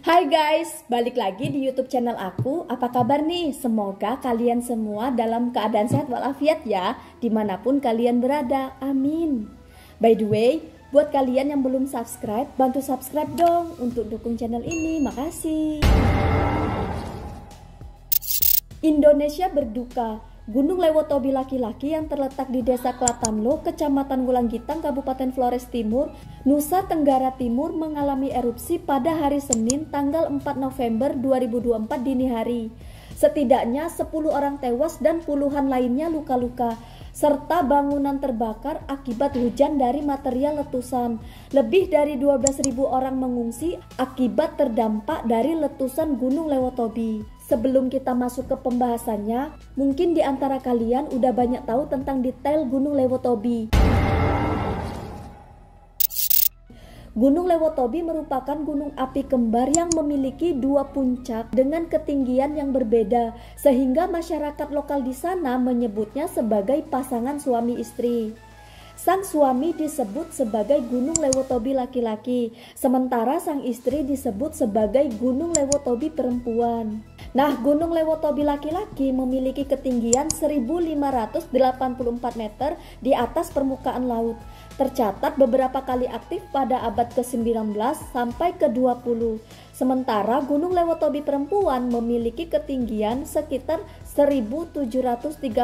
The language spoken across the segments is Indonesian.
Hai guys, balik lagi di YouTube channel aku. Apa kabar nih? Semoga kalian semua dalam keadaan sehat walafiat ya, dimanapun kalian berada. Amin. By the way, buat kalian yang belum subscribe, bantu subscribe dong untuk dukung channel ini. Makasih. Indonesia berduka. Gunung Lewotobi laki-laki yang terletak di Desa Klatamlo, Kecamatan Wulanggitang, Kabupaten Flores Timur, Nusa Tenggara Timur mengalami erupsi pada hari Senin tanggal 4 November 2024 dini hari. Setidaknya 10 orang tewas dan puluhan lainnya luka-luka, serta bangunan terbakar akibat hujan dari material letusan. Lebih dari 12.000 orang mengungsi akibat terdampak dari letusan Gunung Lewotobi. Sebelum kita masuk ke pembahasannya, mungkin di antara kalian udah banyak tahu tentang detail Gunung Lewotobi. Gunung Lewotobi merupakan gunung api kembar yang memiliki dua puncak dengan ketinggian yang berbeda, sehingga masyarakat lokal di sana menyebutnya sebagai pasangan suami istri. Sang suami disebut sebagai Gunung Lewotobi laki-laki, sementara sang istri disebut sebagai Gunung Lewotobi perempuan. Nah, Gunung Lewotobi laki-laki memiliki ketinggian 1584 meter di atas permukaan laut. Tercatat beberapa kali aktif pada abad ke-19 sampai ke-20. Sementara Gunung Lewotobi perempuan memiliki ketinggian sekitar 1703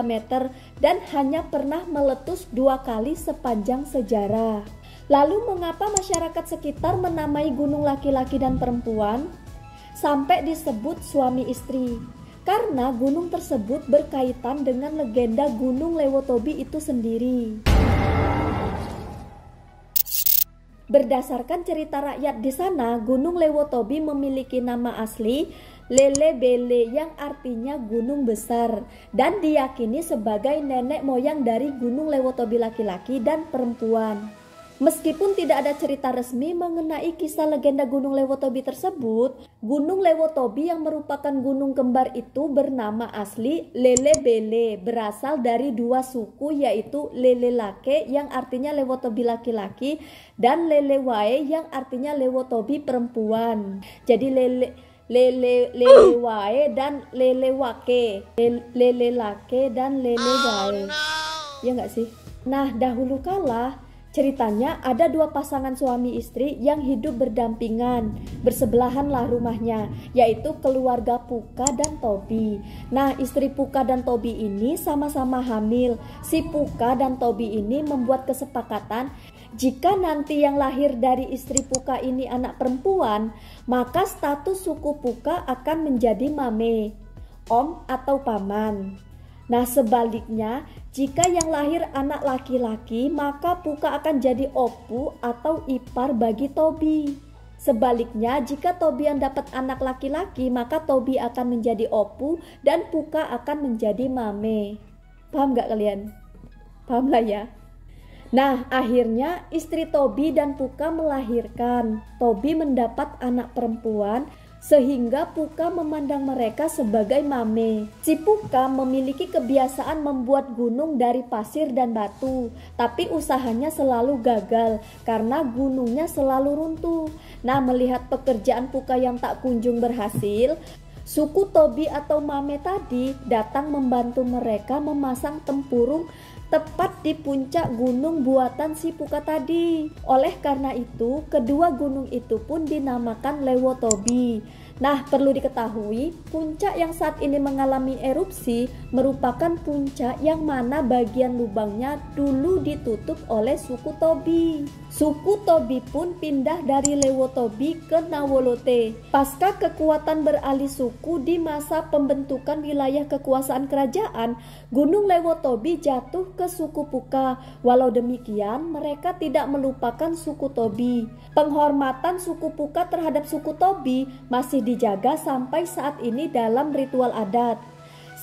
meter dan hanya pernah meletus 2 kali sepanjang sejarah. Lalu mengapa masyarakat sekitar menamai gunung laki-laki dan perempuan sampai disebut suami istri? Karena gunung tersebut berkaitan dengan legenda Gunung Lewotobi itu sendiri. Berdasarkan cerita rakyat di sana, Gunung Lewotobi memiliki nama asli Lele-Bele yang artinya gunung besar dan diyakini sebagai nenek moyang dari Gunung Lewotobi laki-laki dan perempuan. Meskipun tidak ada cerita resmi mengenai kisah legenda Gunung Lewotobi tersebut, Gunung Lewotobi yang merupakan gunung kembar itu bernama asli Lele-Bele, berasal dari dua suku yaitu Lele-Lake yang artinya Lewotobi laki-laki dan Lele-Wae yang artinya Lewotobi perempuan. Jadi Lele-Wae dan Lele-Wake, Lele-Lake dan Lele-Wae. Ya nggak sih? Nah, dahulu kala ceritanya ada dua pasangan suami istri yang hidup berdampingan, bersebelahanlah rumahnya, yaitu keluarga Puka dan Tobi. Nah, istri Puka dan Tobi ini sama-sama hamil. Si Puka dan Tobi ini membuat kesepakatan jika nanti yang lahir dari istri Puka ini anak perempuan, maka status suku Puka akan menjadi mame, om atau paman. Nah, sebaliknya, jika yang lahir anak laki-laki, maka Puka akan jadi opu atau ipar bagi Tobi. Sebaliknya, jika Tobi yang dapat anak laki-laki, maka Tobi akan menjadi opu dan Puka akan menjadi mame. Paham gak kalian? Paham lah ya? Nah, akhirnya istri Tobi dan Puka melahirkan. Tobi mendapat anak perempuan, sehingga Puka memandang mereka sebagai mame. Si Puka memiliki kebiasaan membuat gunung dari pasir dan batu, tapi usahanya selalu gagal karena gunungnya selalu runtuh. Nah, melihat pekerjaan Puka yang tak kunjung berhasil, suku Tobi atau mame tadi datang membantu mereka memasang tempurung tepat di puncak gunung buatan si Puka tadi. Oleh karena itu, kedua gunung itu pun dinamakan Lewotobi. Nah, perlu diketahui, puncak yang saat ini mengalami erupsi merupakan puncak yang mana bagian lubangnya dulu ditutup oleh suku Tobi. Suku Tobi pun pindah dari Lewotobi ke Nawolote. Pasca kekuatan beralih suku di masa pembentukan wilayah kekuasaan kerajaan, Gunung Lewotobi jatuh ke suku Puka. Walau demikian, mereka tidak melupakan suku Tobi. Penghormatan suku Puka terhadap suku Tobi masih dijaga sampai saat ini dalam ritual adat.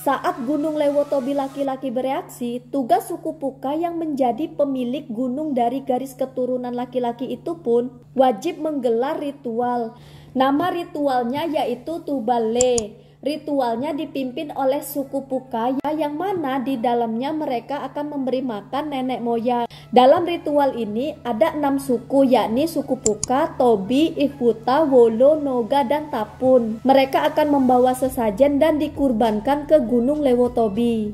Saat Gunung Lewotobi laki-laki bereaksi, tugas suku Puka yang menjadi pemilik gunung dari garis keturunan laki-laki itu pun wajib menggelar ritual. Nama ritualnya yaitu Tubale. Ritualnya dipimpin oleh suku Puka yang mana di dalamnya mereka akan memberi makan nenek moyang. Dalam ritual ini ada 6 suku, yakni suku Puka, Tobi, Iputa, Wolo, Noga, dan Tapun. Mereka akan membawa sesajen dan dikurbankan ke Gunung Lewotobi.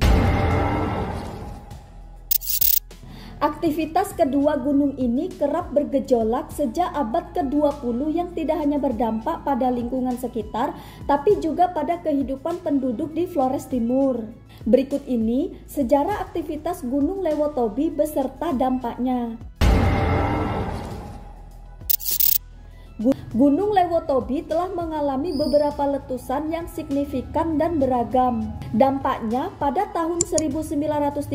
Aktivitas kedua gunung ini kerap bergejolak sejak abad ke-20 yang tidak hanya berdampak pada lingkungan sekitar, tapi juga pada kehidupan penduduk di Flores Timur. Berikut ini sejarah aktivitas Gunung Lewotobi beserta dampaknya. Gunung Lewotobi telah mengalami beberapa letusan yang signifikan dan beragam. Dampaknya, pada tahun 1932,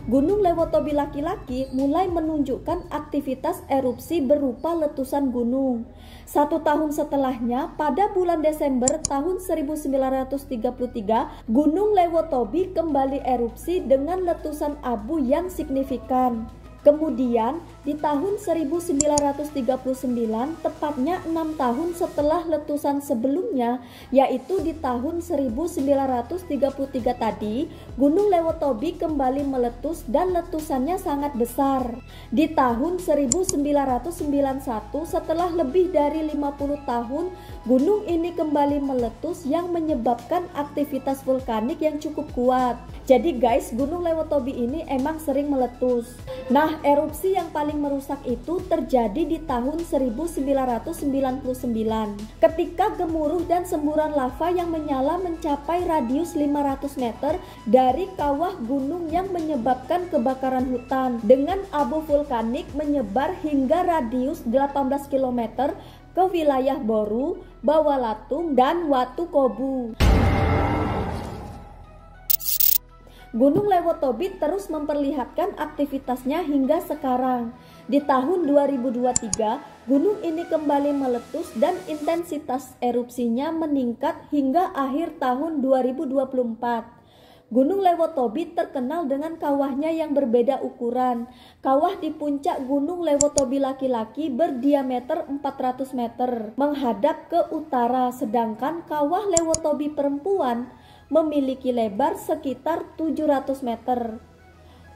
Gunung Lewotobi laki-laki mulai menunjukkan aktivitas erupsi berupa letusan gunung. 1 tahun setelahnya, pada bulan Desember tahun 1933, Gunung Lewotobi kembali erupsi dengan letusan abu yang signifikan. Kemudian di tahun 1939, tepatnya 6 tahun setelah letusan sebelumnya, yaitu di tahun 1933 tadi, Gunung Lewotobi kembali meletus dan letusannya sangat besar. Di tahun 1991, setelah lebih dari 50 tahun, gunung ini kembali meletus yang menyebabkan aktivitas vulkanik yang cukup kuat. Jadi guys, Gunung Lewotobi ini emang sering meletus. Nah, erupsi yang paling merusak itu terjadi di tahun 1999 ketika gemuruh dan semburan lava yang menyala mencapai radius 500 meter dari kawah gunung yang menyebabkan kebakaran hutan dengan abu vulkanik menyebar hingga radius 18 km ke wilayah Boru, Bawalatung, dan Watu Kobu. Gunung Lewotobi terus memperlihatkan aktivitasnya hingga sekarang. Di tahun 2023, gunung ini kembali meletus dan intensitas erupsinya meningkat hingga akhir tahun 2024. Gunung Lewotobi terkenal dengan kawahnya yang berbeda ukuran. Kawah di puncak Gunung Lewotobi laki-laki berdiameter 400 meter menghadap ke utara, sedangkan kawah Lewotobi perempuan memiliki lebar sekitar 700 meter.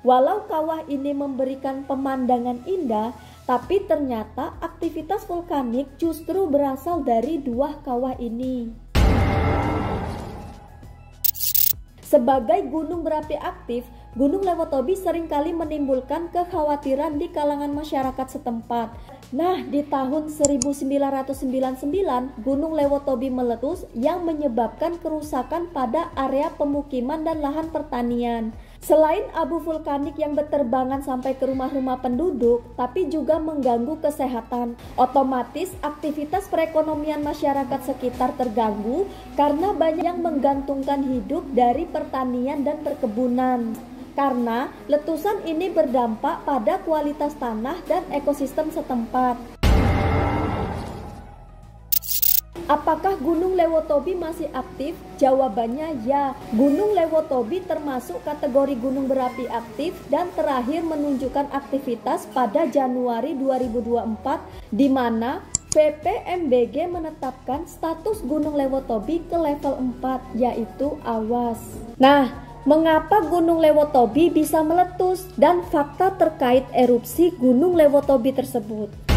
Walau kawah ini memberikan pemandangan indah, tapi ternyata aktivitas vulkanik justru berasal dari dua kawah ini. Sebagai gunung berapi aktif, Gunung Lewotobi seringkali menimbulkan kekhawatiran di kalangan masyarakat setempat. Nah, di tahun 1999, Gunung Lewotobi meletus yang menyebabkan kerusakan pada area pemukiman dan lahan pertanian. Selain abu vulkanik yang berterbangan sampai ke rumah-rumah penduduk, tapi juga mengganggu kesehatan. Otomatis aktivitas perekonomian masyarakat sekitar terganggu karena banyak yang menggantungkan hidup dari pertanian dan perkebunan. Karena letusan ini berdampak pada kualitas tanah dan ekosistem setempat. Apakah Gunung Lewotobi masih aktif? Jawabannya ya. Gunung Lewotobi termasuk kategori gunung berapi aktif dan terakhir menunjukkan aktivitas pada Januari 2024, di mana VPMBG menetapkan status Gunung Lewotobi ke level 4, yaitu awas. Nah, mengapa Gunung Lewotobi bisa meletus dan fakta terkait erupsi Gunung Lewotobi tersebut?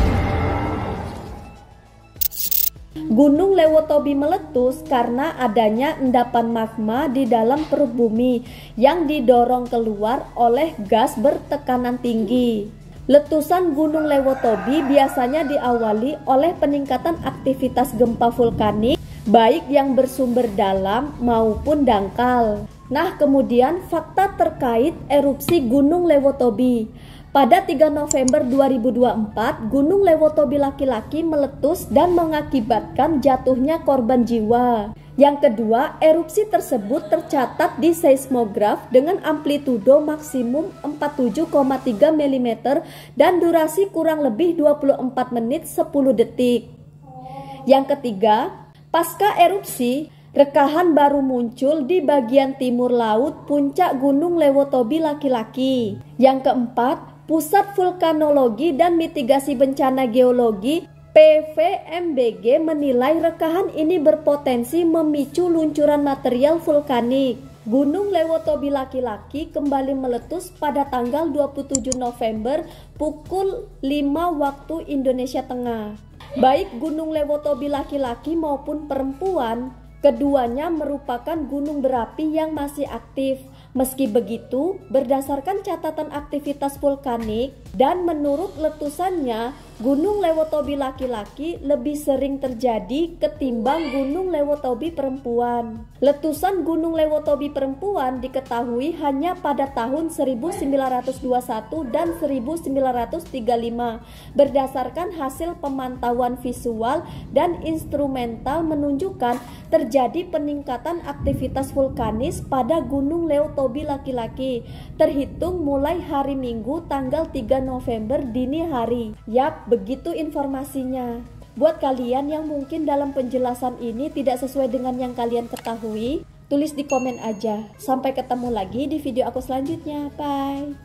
Gunung Lewotobi meletus karena adanya endapan magma di dalam perut bumi yang didorong keluar oleh gas bertekanan tinggi. Letusan Gunung Lewotobi biasanya diawali oleh peningkatan aktivitas gempa vulkanik, baik yang bersumber dalam maupun dangkal. Nah, kemudian fakta terkait erupsi Gunung Lewotobi. Pada 3 November 2024, Gunung Lewotobi laki-laki meletus dan mengakibatkan jatuhnya korban jiwa. Yang kedua, erupsi tersebut tercatat di seismograf dengan amplitudo maksimum 47,3 mm dan durasi kurang lebih 24 menit 10 detik. Yang ketiga, pasca erupsi, rekahan baru muncul di bagian timur laut puncak Gunung Lewotobi laki-laki. Yang keempat, Pusat Vulkanologi dan Mitigasi Bencana Geologi PVMBG menilai rekahan ini berpotensi memicu luncuran material vulkanik. Gunung Lewotobi laki-laki kembali meletus pada tanggal 27 November pukul 5 waktu Indonesia Tengah. Baik Gunung Lewotobi laki-laki maupun perempuan, keduanya merupakan gunung berapi yang masih aktif. Meski begitu, berdasarkan catatan aktivitas vulkanik dan menurut letusannya, Gunung Lewotobi laki-laki lebih sering terjadi ketimbang Gunung Lewotobi perempuan. Letusan Gunung Lewotobi perempuan diketahui hanya pada tahun 1921 dan 1935. Berdasarkan hasil pemantauan visual dan instrumental menunjukkan terjadi peningkatan aktivitas vulkanis pada Gunung Lewotobi laki-laki terhitung mulai hari Minggu tanggal 3 November dini hari. Yap, begitu informasinya. Buat kalian yang mungkin dalam penjelasan ini tidak sesuai dengan yang kalian ketahui, tulis di komen aja. Sampai ketemu lagi di video aku selanjutnya. Bye.